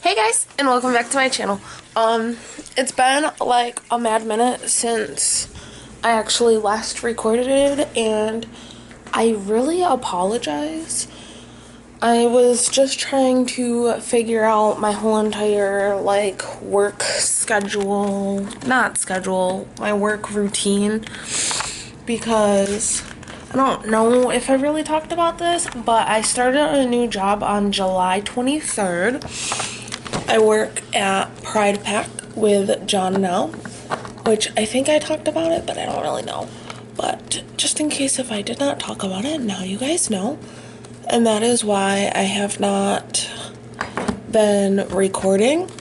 Hey guys, and welcome back to my channel. It's been like a mad minute since I actually last recorded it, and I really apologize. I was just trying to figure out my whole entire work schedule, not schedule, my work routine, because I don't know if I really talked about this, but I started a new job on July 23rd. I work at Pride Pack with John now, which I think I talked about it, but I don't really know. But just in case if I did not talk about it, now you guys know. And that is why I have not been recording.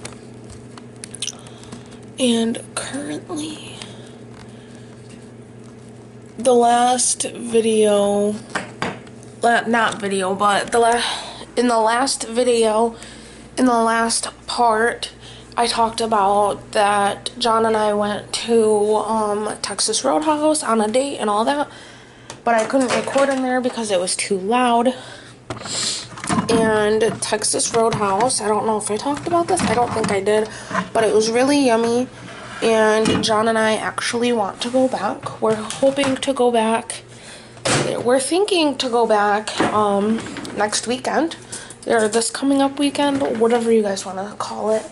And currently, the last video, not video, but in the last video, in the last part, I talked about that John and I went to Texas Roadhouse on a date and all that, but I couldn't record in there because it was too loud. And Texas Roadhouse, I don't know if I talked about this, I don't think I did, but it was really yummy, and John and I actually want to go back. We're hoping to go back, we're thinking to go back next weekend, or this coming up weekend, whatever you guys want to call it.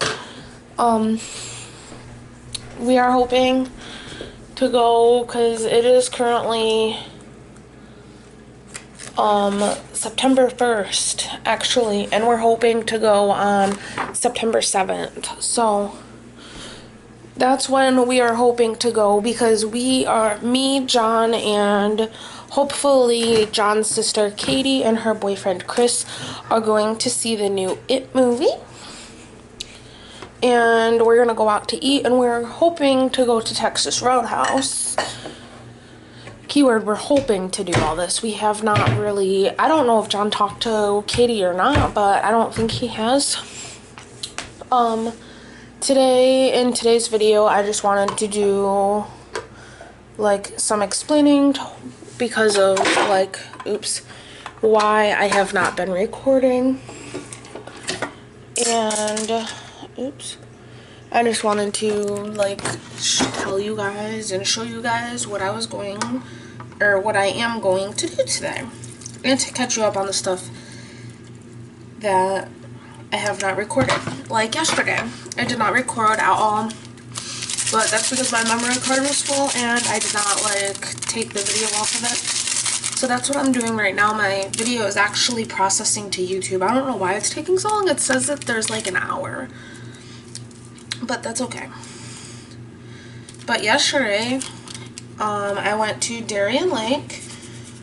We are hoping to go because it is currently September 1st actually, and we're hoping to go on September 7th. So that's when we are hoping to go, because me, John, and hopefully John's sister Katie and her boyfriend Chris are going to see the new It movie. And we're gonna go out to eat, and we're hoping to go to Texas Roadhouse. Keyword, we're hoping to do all this. We have not really, I don't know if John talked to Katie or not, but I don't think he has. In today's video, I just wanted to do some explaining because of why I have not been recording. And I just wanted to tell you guys and show you guys what I am going to do today, and to catch you up on the stuff that I have not recorded. Like yesterday, I did not record at all, but that's because my memory card was full and I did not take the video off of it. So that's what I'm doing right now. My video is actually processing to YouTube. I don't know why it's taking so long. It says that there's an hour, but that's okay. But yesterday, I went to Darien Lake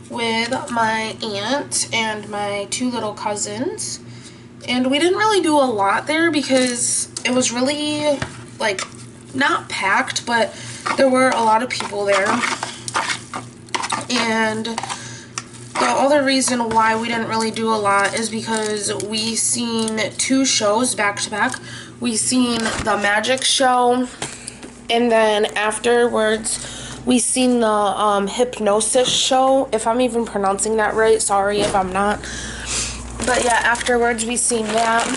with my aunt and my two little cousins, and we didn't really do a lot there because it was really not packed, but there were a lot of people there. And the other reason why we didn't really do a lot is because we seen two shows back to back. We seen the magic show, and then afterwards we seen the hypnosis show, if I'm even pronouncing that right. Sorry if I'm not. But yeah, afterwards we seen that.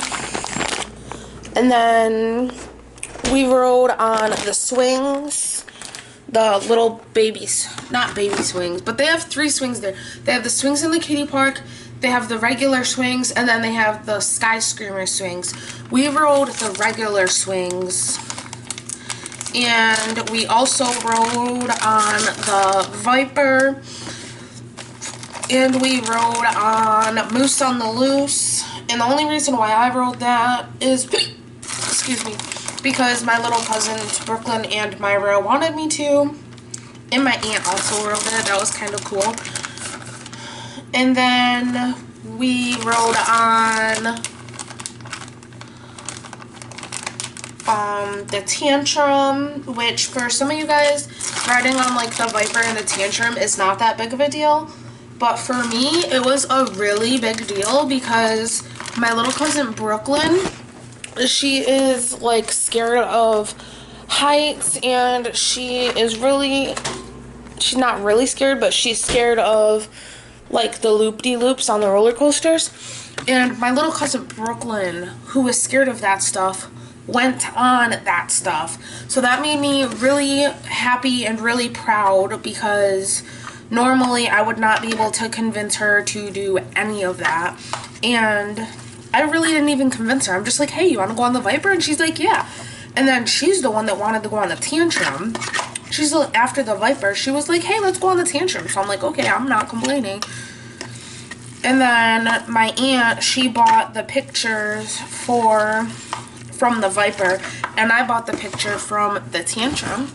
And then we rode on the swings, the little not baby swings, but they have 3 swings there. They have the swings in the kiddie park, they have the regular swings, and then they have the Sky Screamer swings. We rode the regular swings, and we also rode on the Viper, and we rode on Moose on the Loose. And the only reason why I rode that is, excuse me, because my little cousins Brooklyn and Myra wanted me to, and my aunt also rode it. That was kind of cool. And then we rode on the Tantrum, which for some of you guys, riding on the Viper and the Tantrum is not that big of a deal, but for me it was a really big deal because my little cousin Brooklyn, she is scared of heights, and she's not really scared, but she's scared of the loop-de-loops on the roller coasters. And my little cousin Brooklyn, who was scared of that stuff, went on that stuff. So that made me really happy and really proud, because normally I would not be able to convince her to do any of that. And I really didn't even convince her. I'm just like, hey, you want to go on the Viper? And she's like, yeah. And then she's the one that wanted to go on the Tantrum. She's after the Viper, she was like, hey, let's go on the Tantrum. So I'm like, okay, I'm not complaining. And then my aunt, she bought the pictures from the Viper, and I bought the picture from the Tantrum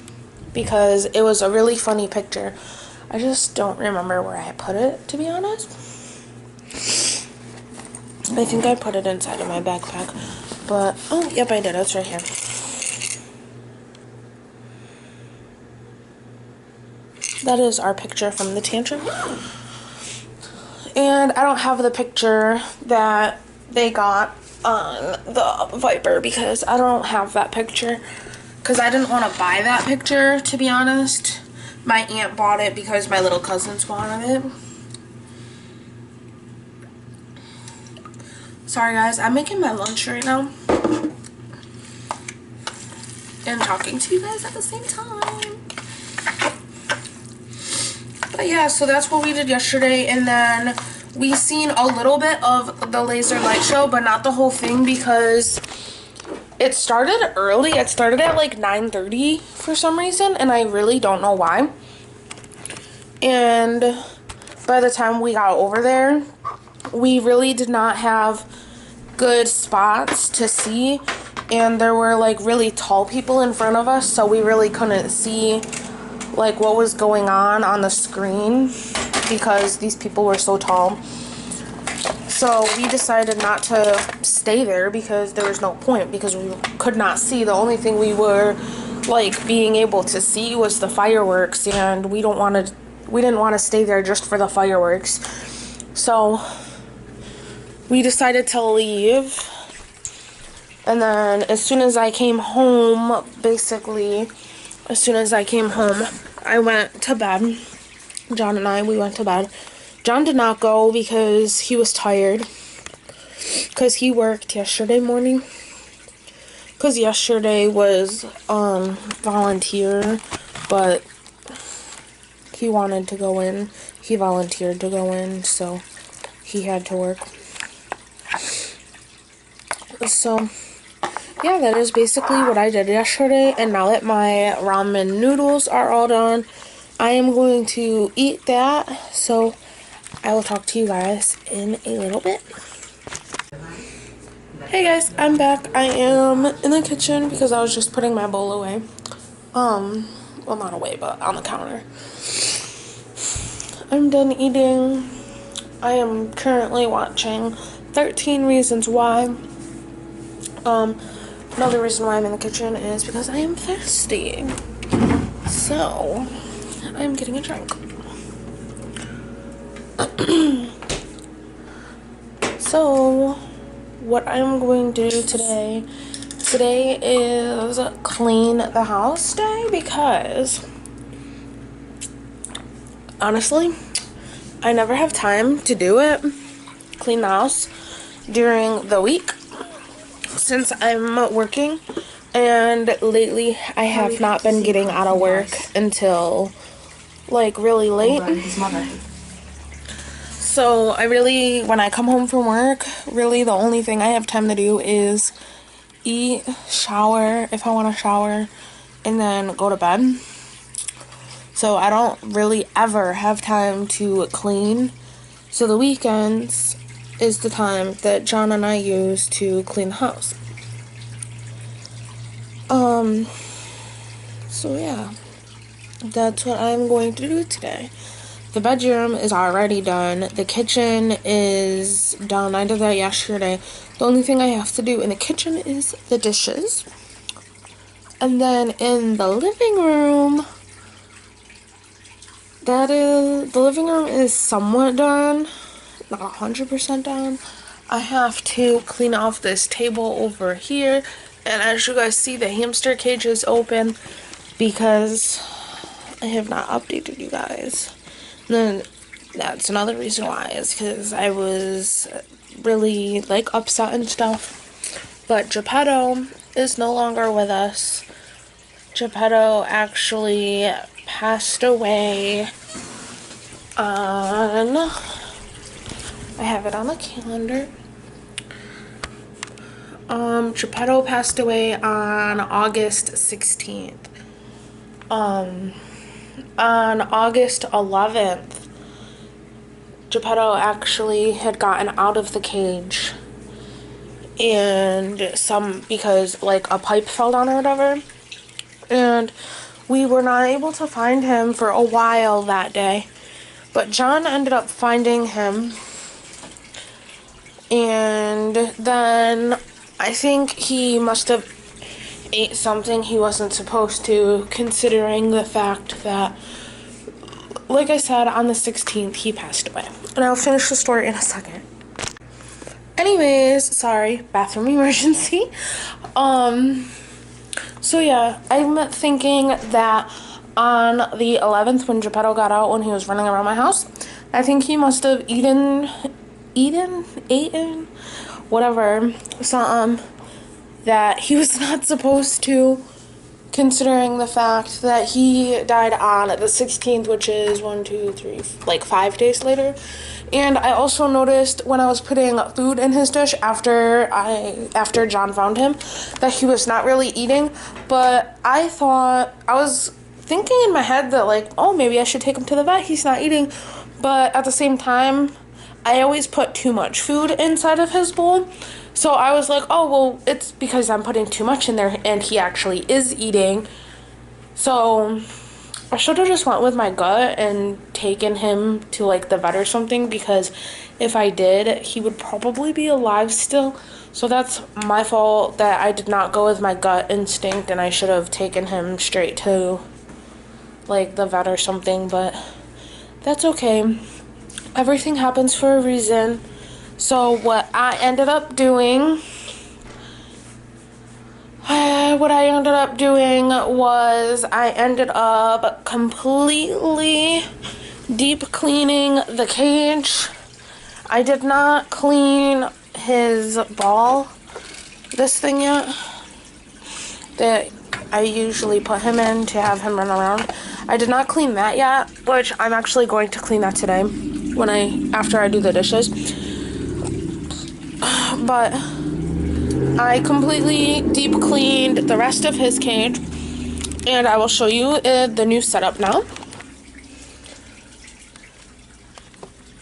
because it was a really funny picture. I just don't remember where I put it, to be honest. I think I put it inside of my backpack, but oh, yep, I did. It's right here. That is our picture from the Tantrum. And I don't have the picture that they got on the Viper because I don't have that picture. Because I didn't want to buy that picture, to be honest. My aunt bought it because my little cousins wanted it. Sorry guys, I'm making my lunch right now. And talking to you guys at the same time. But yeah, so that's what we did yesterday, and then we seen a little bit of the laser light show, but not the whole thing because it started early. It started at like 9:30 for some reason, and I really don't know why. And by the time we got over there, we really did not have good spots to see, and there were like really tall people in front of us, so we really couldn't see like what was going on the screen because these people were so tall. So we decided not to stay there because there was no point, because we could not see. The only thing we were like being able to see was the fireworks, and we didn't want to stay there just for the fireworks. So we decided to leave. And then as soon as I came home, I went to bed. John and I, we went to bed. John did not go because he was tired. Because he worked yesterday morning. Because yesterday was volunteer, but he wanted to go in. He volunteered to go in, so he had to work. So yeah, that is basically what I did yesterday. And now that my ramen noodles are all done, I am going to eat that. So I will talk to you guys in a little bit. Hey guys, I'm back. I am in the kitchen because I was just putting my bowl away. Well, not away, but on the counter. I'm done eating. I am currently watching 13 Reasons Why. Another reason why I'm in the kitchen is because I am thirsty. So, I'm getting a drink. So, what I'm going to do today is clean the house day because, honestly, I never have time to do it, clean the house, during the week. Since I'm working, and lately I have not been getting out of work until like really late. So I really, when I come home from work, really the only thing I have time to do is eat, shower if I want to shower, and then go to bed. So I don't really ever have time to clean. So the weekends is the time that John and I use to clean the house. So yeah, that's what I'm going to do today. The bedroom is already done. The kitchen is done. I did that yesterday. The only thing I have to do in the kitchen is the dishes. And then in the living room, the living room is somewhat done. Not 100% done. I have to clean off this table over here, and as you guys see, the hamster cage is open because I have not updated you guys. And then that's another reason why, is because I was really like upset and stuff. But Geppetto is no longer with us. Geppetto actually passed away on, I have it on the calendar. Geppetto passed away on August 16th. On August 11th, Geppetto actually had gotten out of the cage, and because like a pipe fell down or whatever, and we were not able to find him for a while that day. But John ended up finding him, and then I think he must have ate something he wasn't supposed to, considering the fact that, like I said, on the 16th he passed away. And I'll finish the story in a second. Anyways, sorry, bathroom emergency. So yeah, I'm thinking that on the 11th, when Geppetto got out, when he was running around my house, I think he must have eaten, whatever, something that he was not supposed to, considering the fact that he died on the 16th, which is 5 days later. And I also noticed when I was putting food in his dish after John found him, that he was not really eating. But I was thinking in my head that, like, oh, maybe I should take him to the vet, he's not eating. But at the same time, I always put too much food inside of his bowl. So I was like, oh, well, it's because I'm putting too much in there and he actually is eating. So I should have just went with my gut and taken him to, like, the vet or something, because if I did, he would probably be alive still. So that's my fault that I did not go with my gut instinct, and I should have taken him straight to, like, the vet or something, but that's okay. Everything happens for a reason. So what I ended up doing was I ended up completely deep cleaning the cage. I did not clean his ball, this thing yet, that I usually put him in to have him run around. I did not clean that yet, which I'm actually going to clean that today after I do the dishes. But I completely deep cleaned the rest of his cage, and I will show you the new setup now.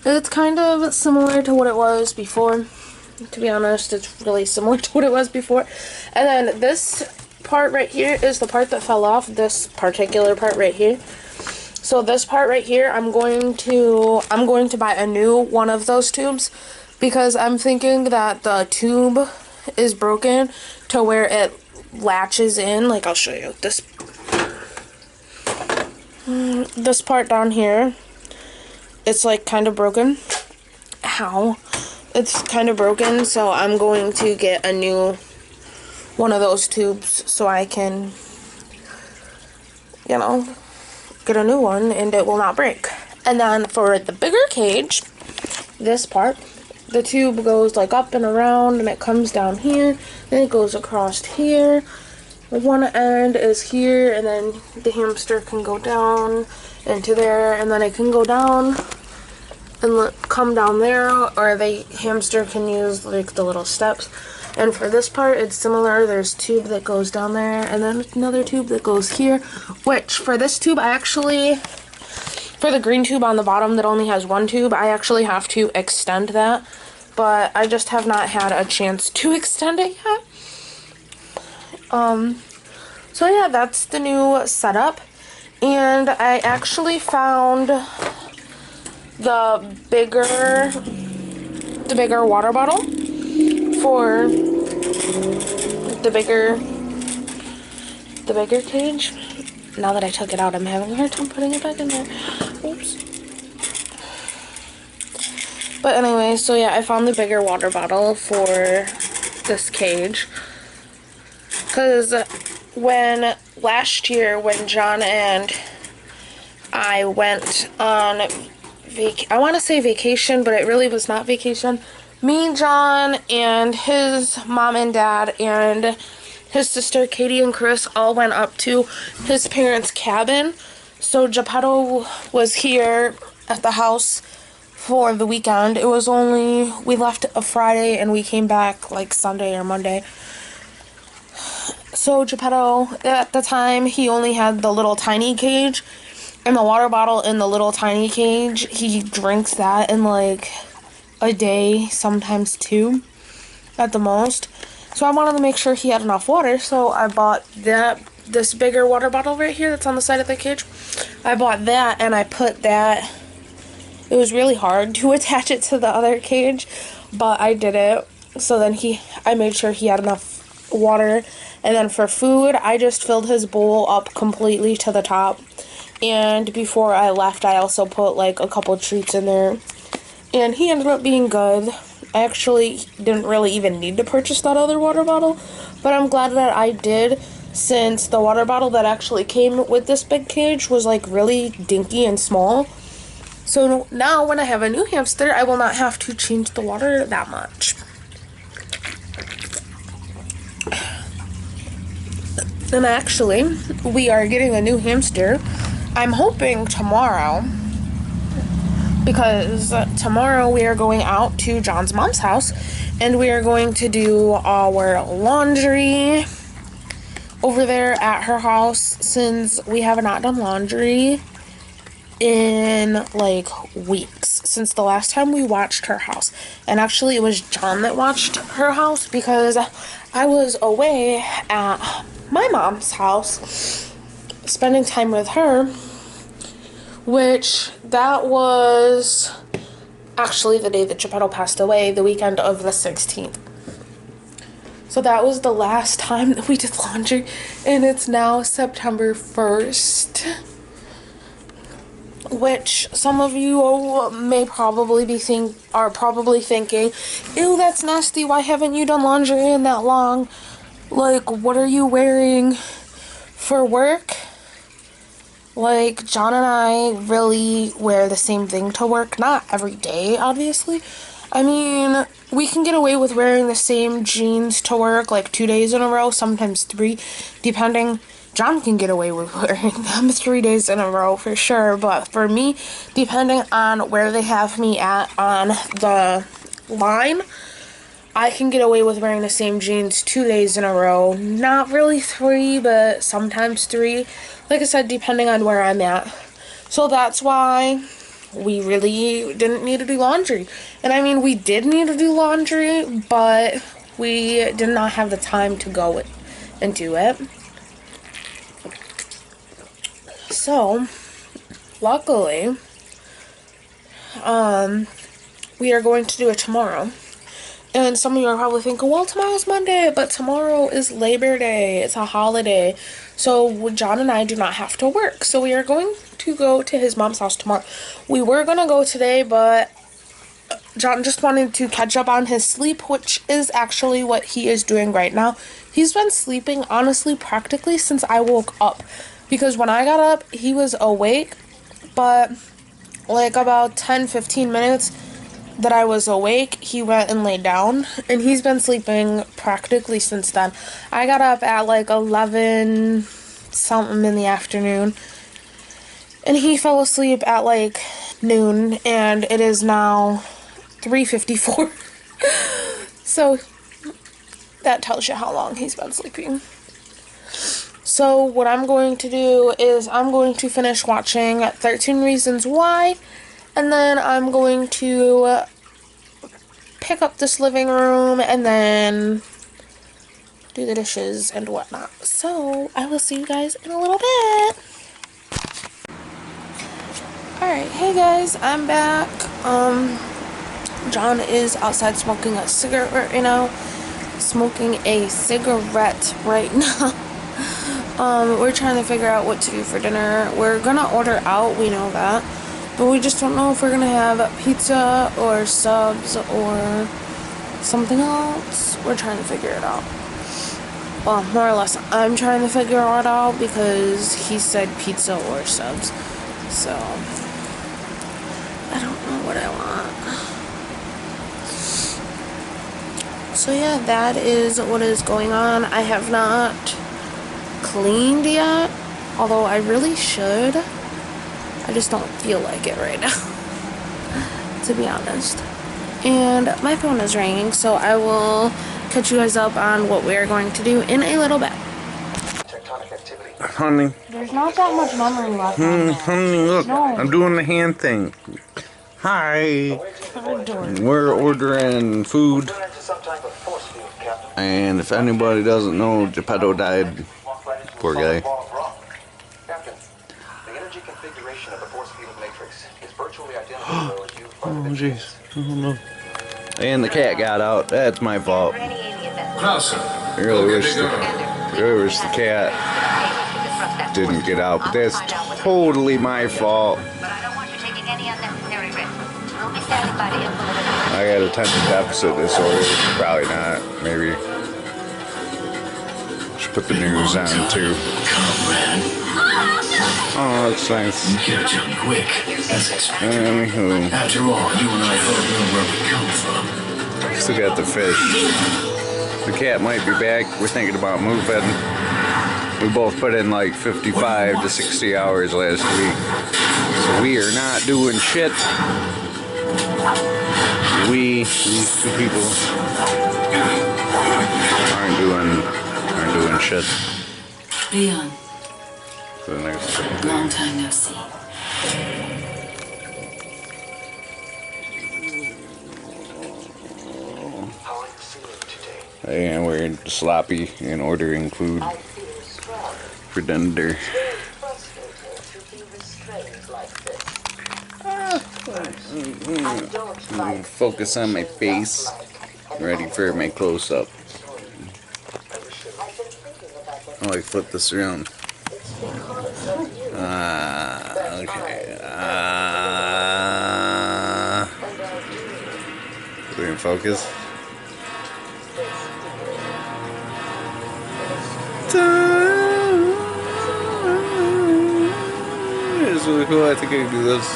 It's kind of similar to what it was before. To be honest, it's really similar to what it was before. And then this part right here is the part that fell off, this particular part right here. So this part right here, I'm going to buy a new one of those tubes, because I'm thinking that the tube is broken to where it latches in. Like, I'll show you this part down here. It's like kind of broken. Ow. It's kind of broken, so I'm going to get a new one of those tubes so I can, get a new one and it will not break. And then for the bigger cage, this part, the tube goes like up and around, and it comes down here, and it goes across here. One end is here, and then the hamster can go down into there, and then it can go down and come down there, or the hamster can use like the little steps. And for this part, it's similar. There's a tube that goes down there, and then another tube that goes here, which for this tube, for the green tube on the bottom that only has one tube, I actually have to extend that, but I just have not had a chance to extend it yet. So yeah, that's the new setup, and I actually found the bigger water bottle for the bigger cage. Now that I took it out, I'm having a hard time putting it back in there. Oops. But anyway, so yeah, I found the bigger water bottle for this cage. Because last year when John and I went on I want to say vacation, but it really was not vacation, Me, John, and his mom and dad, and his sister, Katie and Chris, all went up to his parents' cabin. So Geppetto was here at the house for the weekend. It was only, we left a Friday and we came back like Sunday or Monday. So Geppetto, at the time, he only had the little tiny cage and the water bottle in the little tiny cage. He drinks that in like a day, sometimes two at the most. So I wanted to make sure he had enough water, so I bought this bigger water bottle right here that's on the side of the cage. I bought that and I put that. It was really hard to attach it to the other cage, but I did it. So then I made sure he had enough water. And then for food, I just filled his bowl up completely to the top. And before I left, I also put like a couple treats in there. And he ended up being good. I actually didn't really even need to purchase that other water bottle, but I'm glad that I did, since the water bottle that actually came with this big cage was like really dinky and small. So now when I have a new hamster, I will not have to change the water that much. And actually, we are getting a new hamster. I'm hoping tomorrow, because tomorrow we are going out to John's mom's house and we are going to do our laundry over there at her house, since we have not done laundry in like weeks since the last time we watched her house. And actually it was John that watched her house because I was away at my mom's house spending time with her, which that was actually the day that Geppetto passed away, the weekend of the 16th. So that was the last time that we did laundry, and it's now September 1st. Which some of you may probably are probably thinking, ew, that's nasty, why haven't you done laundry in that long? Like, what are you wearing for work? Like, John and I really wear the same thing to work. Not every day, obviously. I mean, we can get away with wearing the same jeans to work like 2 days in a row, sometimes 3, depending. John can get away with wearing them 3 days in a row for sure, but for me, depending on where they have me at on the line, I can get away with wearing the same jeans 2 days in a row. Not really 3, but sometimes 3. Like I said, depending on where I'm at. So that's why we really didn't need to do laundry. And I mean, we did need to do laundry, but we did not have the time to go and do it. So, luckily, we are going to do it tomorrow. And some of you are probably thinking, well, tomorrow's Monday, but tomorrow is Labor Day. It's a holiday. So John and I do not have to work. So we are going to go to his mom's house tomorrow. We were going to go today, but John just wanted to catch up on his sleep, which is actually what he is doing right now. He's been sleeping, honestly, practically since I woke up. Because when I got up, he was awake, but like about 10-15 minutes that I was awake, he went and laid down, and he's been sleeping practically since then. I got up at like 11 something in the afternoon, and he fell asleep at like noon, and it is now 3:54. So that tells you how long he's been sleeping. So what I'm going to do is I'm going to finish watching 13 Reasons Why, and then I'm going to pick up this living room and then do the dishes and whatnot. So I will see you guys in a little bit. Alright, hey guys, I'm back. John is outside smoking a cigarette right now. We're trying to figure out what to do for dinner. We're gonna order out, we know that. But we just don't know if we're gonna have pizza or subs or something else. We're trying to figure it out. Well, more or less, I'm trying to figure it out because he said pizza or subs. So, I don't know what I want. So yeah, that is what is going on. I have not cleaned yet, although I really should. I just don't feel like it right now, to be honest. And my phone is ringing, so I will catch you guys up on what we are going to do in a little bit. Honey. There's not that much memory left on that. Honey, look. No. I'm doing the hand thing. Hi. We're ordering food. And if anybody doesn't know, Geppetto died. Poor guy. Captain, the energy configuration of the force field matrix is virtually identical to those used by the jeez. Oh, no. And the cat got out. That's my fault. I really wish the cat didn't get out, but that's totally my fault. I got attention deficit disorder. Probably not. Maybe. Should put the news on too. Oh, that's nice. Catch up quick, as expected. Anywho. After all, you and I both know where we come from. Still got the fish. The cat might be back. We're thinking about moving. We both put in like 55 to 60 hours last week. So we are not doing shit. These two people aren't doing shit. Leon. For the next couple days. Long time no see. And we're sloppy in ordering food for dinner. Focus on my face. Ready for my close-up. Oh, I flip this around. Okay. We in focus. It's really cool. I think I can do this.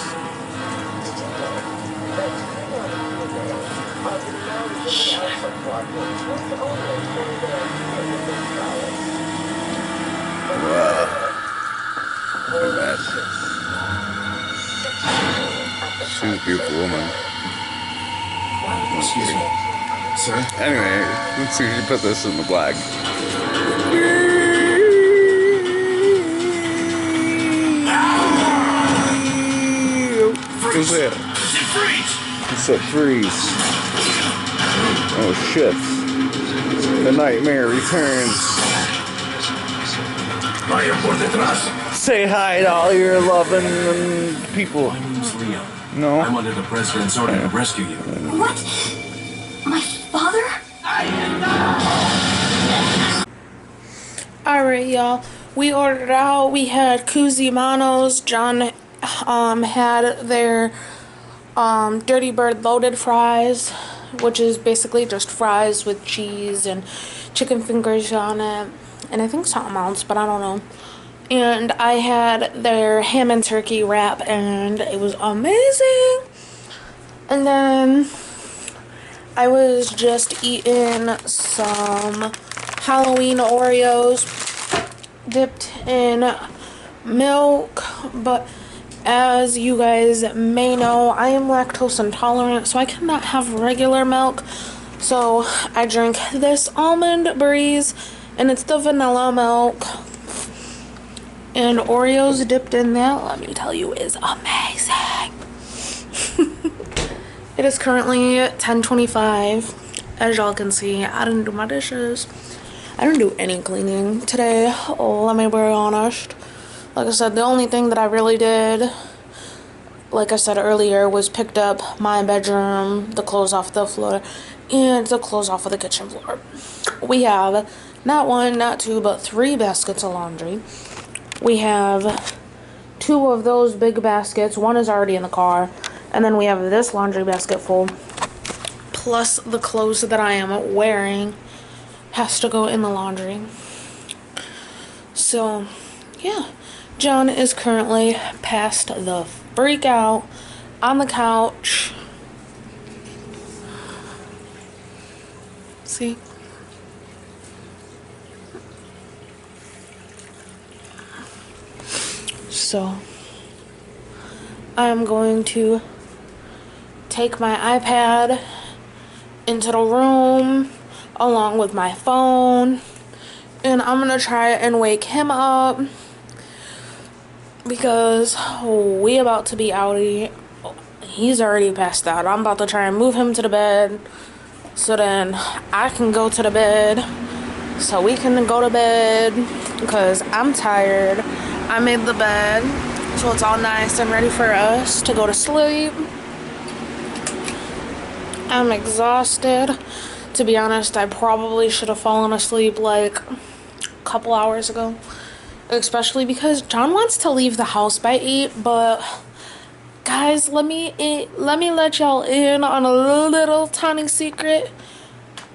Wow. Look at that. She's a beautiful woman. Excuse me, sir? Anyway, let's see if you put this in the black. What's that? It's a freeze. Oh shit. The nightmare returns. Say hi to all your loving people. My name's Leon. No? I'm under the president's order to rescue you. What? My father? Alright, y'all. We ordered out. We had Cusimanos. John had their Dirty Bird loaded fries, which is basically just fries with cheese and chicken fingers on it, and I think something else, but I don't know. And I had their ham and turkey wrap, and it was amazing. And then I was just eating some Halloween Oreos dipped in milk, but as you guys may know, I am lactose intolerant, so I cannot have regular milk. So I drink this Almond Breeze, and it's the vanilla milk. And Oreos dipped in that, let me tell you, is amazing. It is currently 10:25. As y'all can see, I didn't do my dishes. I didn't do any cleaning today. Oh, let me be honest. Like I said, the only thing that I really did, like I said earlier, was picked up my bedroom, the clothes off the floor, and the clothes off of the kitchen floor. We have not one, not two, but 3 baskets of laundry. We have 2 of those big baskets. One is already in the car. And then we have this laundry basket full. Plus the clothes that I am wearing has to go in the laundry. So, yeah. John is currently passed the freak out on the couch. See? So, I'm going to take my iPad into the room along with my phone, and I'm gonna try and wake him up because we about to be outie. He's already passed out. I'm about to try and move him to the bed so then I can go to the bed so we can go to bed because I'm tired. I made the bed so it's all nice and ready for us to go to sleep. I'm exhausted. To be honest, I probably should have fallen asleep like a couple hours ago. Especially because John wants to leave the house by 8, but guys, let me let y'all in on a little tiny secret.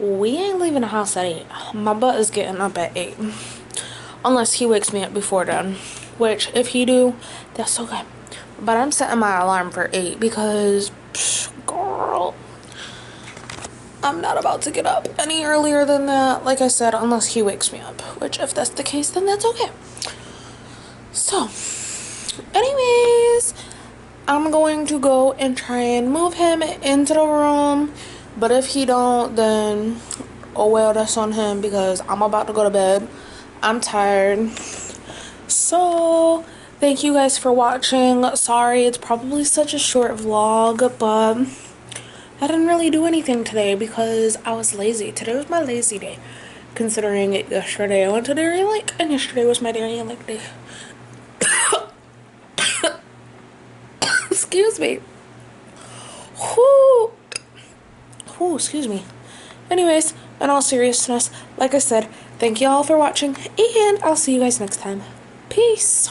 We ain't leaving the house at 8. My butt is getting up at 8. Unless he wakes me up before then. Which, if he do, that's okay. But I'm setting my alarm for 8 because, girl, I'm not about to get up any earlier than that. Like I said, unless he wakes me up. Which, if that's the case, then that's okay. So, anyways, I'm going to go and try and move him into the room. But if he don't, then oh well, that's on him because I'm about to go to bed. I'm tired. So, thank you guys for watching. Sorry, it's probably such a short vlog, but I didn't really do anything today because I was lazy. Today was my lazy day. Considering yesterday I went to Dairy Lake and yesterday was my Dairy Lake day. Excuse me. Whoo. Whoo, excuse me. Anyways, in all seriousness, like I said, thank you all for watching, and I'll see you guys next time. Peace.